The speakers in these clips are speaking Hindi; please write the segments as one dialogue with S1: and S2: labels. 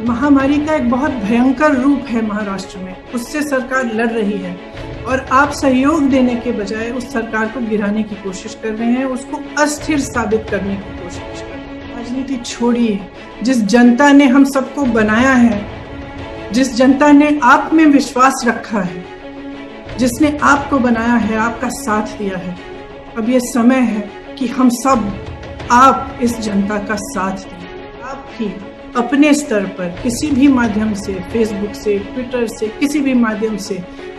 S1: महामारी का एक बहुत भयंकर रूप है महाराष्ट्र में, उससे सरकार लड़ रही है और आप सहयोग देने के बजाय उस सरकार को गिराने की कोशिश कर रहे हैं, उसको अस्थिर साबित करने की कोशिश कर रहे हैं। राजनीति छोड़िए। जिस जनता ने हम सबको बनाया है, जिस जनता ने आप में विश्वास रखा है, जिसने आपको बनाया है, आपका साथ दिया है, अब ये समय है कि हम सब आप इस जनता का साथ दें। आप भी अपने स्तर पर किसी भी माध्यम से, फेसबुक से, ट्विटर से, किसी भी माध्यम से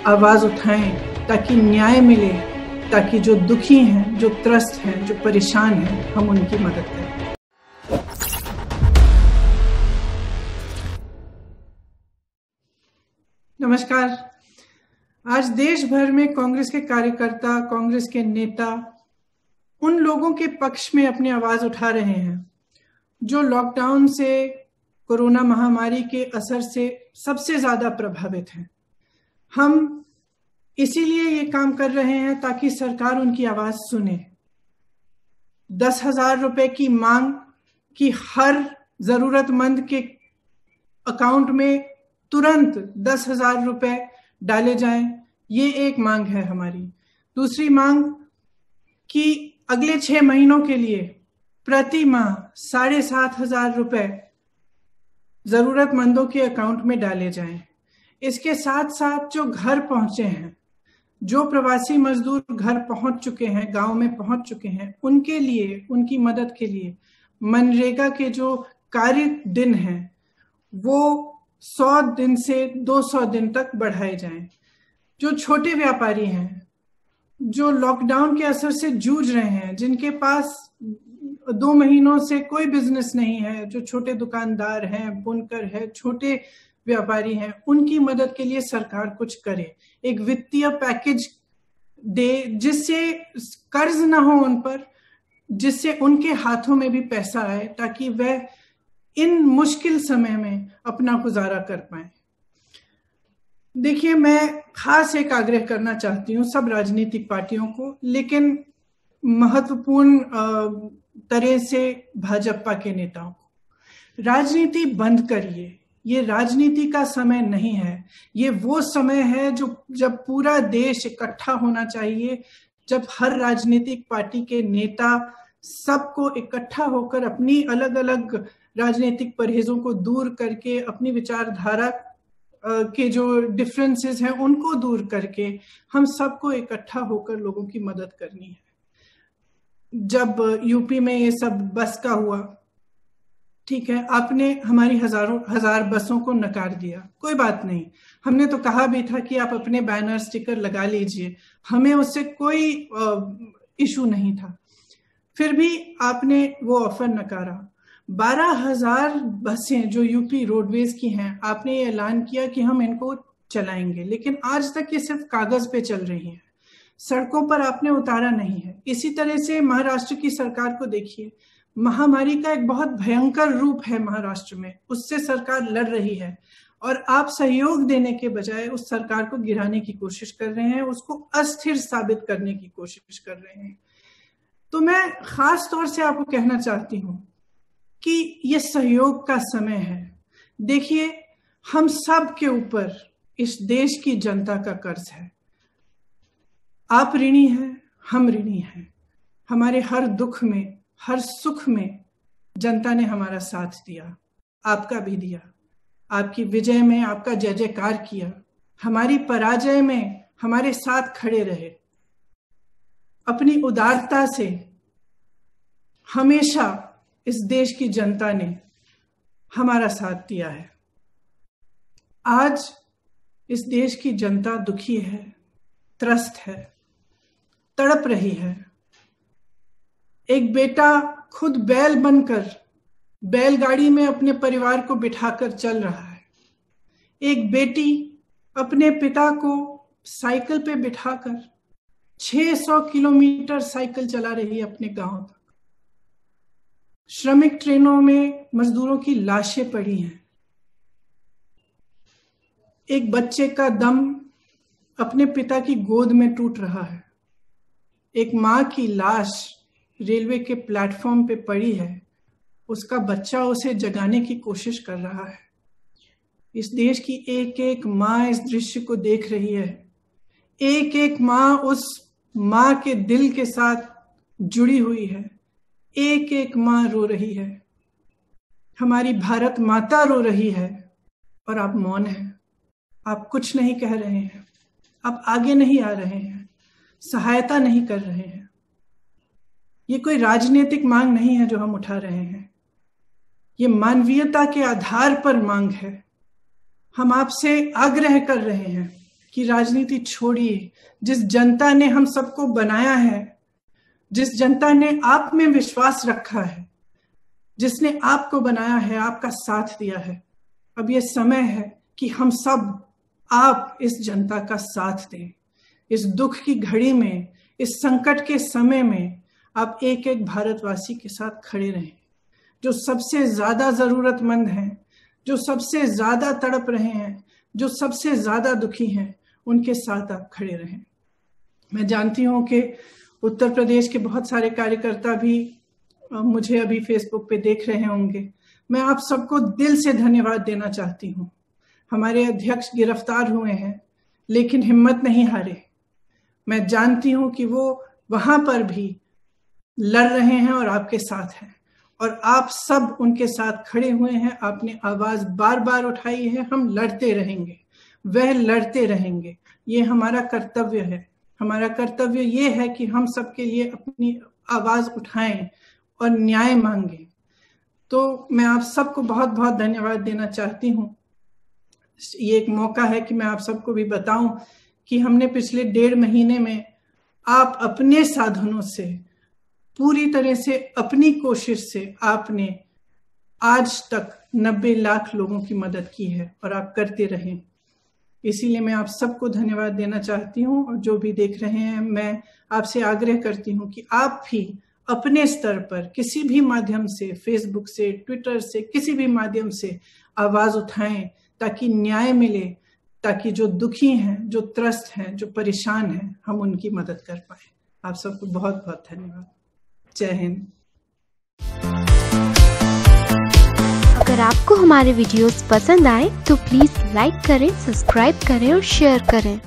S1: आवाज उठाएं ताकि न्याय मिले, ताकि जो दुखी हैं, जो त्रस्त हैं, जो परेशान हैं, हम उनकी मदद करें। नमस्कार। आज देश भर में कांग्रेस के कार्यकर्ता, कांग्रेस के नेता उन लोगों के पक्ष में अपनी आवाज उठा रहे हैं जो लॉकडाउन से, कोरोना महामारी के असर से सबसे ज्यादा प्रभावित हैं। हम इसीलिए ये काम कर रहे हैं ताकि सरकार उनकी आवाज सुने। 10,000 रुपए की मांग कि हर जरूरतमंद के अकाउंट में तुरंत 10,000 रुपए डाले जाएं, ये एक मांग है हमारी। दूसरी मांग कि अगले 6 महीनों के लिए प्रति माह 7,500 रुपए जरूरतमंदों के अकाउंट में डाले जाएं। इसके साथ साथ जो घर पहुंचे हैं, जो प्रवासी मजदूर घर पहुंच चुके हैं, गांव में पहुंच चुके हैं, उनके लिए, उनकी मदद के लिए मनरेगा के जो कार्य दिन हैं वो 100 दिन से 200 दिन तक बढ़ाए जाएं। जो छोटे व्यापारी हैं, जो लॉकडाउन के असर से जूझ रहे हैं, जिनके पास 2 महीनों से कोई बिजनेस नहीं है, जो छोटे दुकानदार हैं, बुनकर है, छोटे व्यापारी हैं, उनकी मदद के लिए सरकार कुछ करे। एक वित्तीय पैकेज दे जिससे कर्ज ना हो उन पर, जिससे उनके हाथों में भी पैसा आए ताकि वह इन मुश्किल समय में अपना गुजारा कर पाए। देखिए, मैं खास एक आग्रह करना चाहती हूँ सब राजनीतिक पार्टियों को, लेकिन महत्वपूर्ण तरह से भाजपा के नेताओं को। राजनीति बंद करिए। ये राजनीति का समय नहीं है। ये वो समय है जब पूरा देश इकट्ठा होना चाहिए, जब हर राजनीतिक पार्टी के नेता सबको इकट्ठा होकर अपनी अलग अलग राजनीतिक परहेजों को दूर करके, अपनी विचारधारा के जो डिफरेंसेस हैं उनको दूर करके हम सबको इकट्ठा होकर लोगों की मदद करनी है। जब यूपी में ये सब बस का हुआ, ठीक है, आपने हमारी हजार बसों को नकार दिया, कोई बात नहीं। हमने तो कहा भी था कि आप अपने बैनर, स्टिकर लगा लीजिए, हमें उससे कोई इशू नहीं था। फिर भी आपने वो ऑफर नकारा। 12,000 बसें जो यूपी रोडवेज की हैं, आपने ये ऐलान किया कि हम इनको चलाएंगे, लेकिन आज तक ये सिर्फ कागज पे चल रही हैं, सड़कों पर आपने उतारा नहीं है। इसी तरह से महाराष्ट्र की सरकार को देखिए। महामारी का एक बहुत भयंकर रूप है महाराष्ट्र में, उससे सरकार लड़ रही है और आप सहयोग देने के बजाय उस सरकार को गिराने की कोशिश कर रहे हैं, उसको अस्थिर साबित करने की कोशिश कर रहे हैं। तो मैं खास तौर से आपको कहना चाहती हूं कि ये सहयोग का समय है। देखिए, हम सब के ऊपर इस देश की जनता का कर्ज है। आप ऋणी हैं, हम ऋणी हैं। हमारे हर दुख में, हर सुख में जनता ने हमारा साथ दिया, आपका भी दिया। आपकी विजय में आपका जय जयकार किया, हमारी पराजय में हमारे साथ खड़े रहे। अपनी उदारता से हमेशा इस देश की जनता ने हमारा साथ दिया है। आज इस देश की जनता दुखी है, त्रस्त है, तड़प रही है। एक बेटा खुद बैल बनकर बैलगाड़ी में अपने परिवार को बिठाकर चल रहा है। एक बेटी अपने पिता को साइकिल पे बिठाकर 600 किलोमीटर साइकिल चला रही है अपने गांव तक। श्रमिक ट्रेनों में मजदूरों की लाशें पड़ी हैं। एक बच्चे का दम अपने पिता की गोद में टूट रहा है। एक मां की लाश रेलवे के प्लेटफॉर्म पे पड़ी है, उसका बच्चा उसे जगाने की कोशिश कर रहा है। इस देश की एक एक माँ इस दृश्य को देख रही है। एक एक माँ उस माँ के दिल के साथ जुड़ी हुई है। एक एक माँ रो रही है। हमारी भारत माता रो रही है और आप मौन हैं। आप कुछ नहीं कह रहे हैं। आप आगे नहीं आ रहे हैं, सहायता नहीं कर रहे हैं। ये कोई राजनीतिक मांग नहीं है जो हम उठा रहे हैं। ये मानवीयता के आधार पर मांग है। हम आपसे आग्रह कर रहे हैं कि राजनीति छोड़िए। जिस जनता ने हम सबको बनाया है, जिस जनता ने आप में विश्वास रखा है, जिसने आपको बनाया है, आपका साथ दिया है, अब ये समय है कि हम सब आप इस जनता का साथ दें। इस दुख की घड़ी में, इस संकट के समय में आप एक एक भारतवासी के साथ खड़े रहें। जो सबसे ज्यादा जरूरतमंद हैं, जो सबसे ज्यादा तड़प रहे हैं, जो सबसे ज्यादा दुखी हैं, उनके साथ आप खड़े रहें। मैं जानती हूं कि उत्तर प्रदेश के बहुत सारे कार्यकर्ता भी मुझे अभी फेसबुक पे देख रहे होंगे। मैं आप सबको दिल से धन्यवाद देना चाहती हूँ। हमारे अध्यक्ष गिरफ्तार हुए हैं, लेकिन हिम्मत नहीं हारे। मैं जानती हूँ कि वो वहां पर भी लड़ रहे हैं और आपके साथ हैं, और आप सब उनके साथ खड़े हुए हैं। आपने आवाज बार बार उठाई है। हम लड़ते रहेंगे, वह लड़ते रहेंगे। ये हमारा कर्तव्य है। हमारा कर्तव्य ये है कि हम सबके लिए अपनी आवाज उठाएं और न्याय मांगे। तो मैं आप सबको बहुत बहुत धन्यवाद देना चाहती हूँ। ये एक मौका है कि मैं आप सबको भी बताऊं कि हमने पिछले 1.5 महीने में आप अपने साधनों से, पूरी तरह से अपनी कोशिश से, आपने आज तक 90 लाख लोगों की मदद की है और आप करते रहें। इसीलिए मैं आप सबको धन्यवाद देना चाहती हूँ। और जो भी देख रहे हैं, मैं आपसे आग्रह करती हूँ कि आप भी अपने स्तर पर किसी भी माध्यम से, फेसबुक से, ट्विटर से, किसी भी माध्यम से आवाज उठाएं, ताकि न्याय मिले, ताकि जो दुखी हैं, जो त्रस्त हैं, जो परेशान हैं, हम उनकी मदद कर पाए। आप सबको बहुत बहुत धन्यवाद। जय हिंद।
S2: अगर आपको हमारे वीडियोस पसंद आए तो प्लीज लाइक करें, सब्सक्राइब करें और शेयर करें।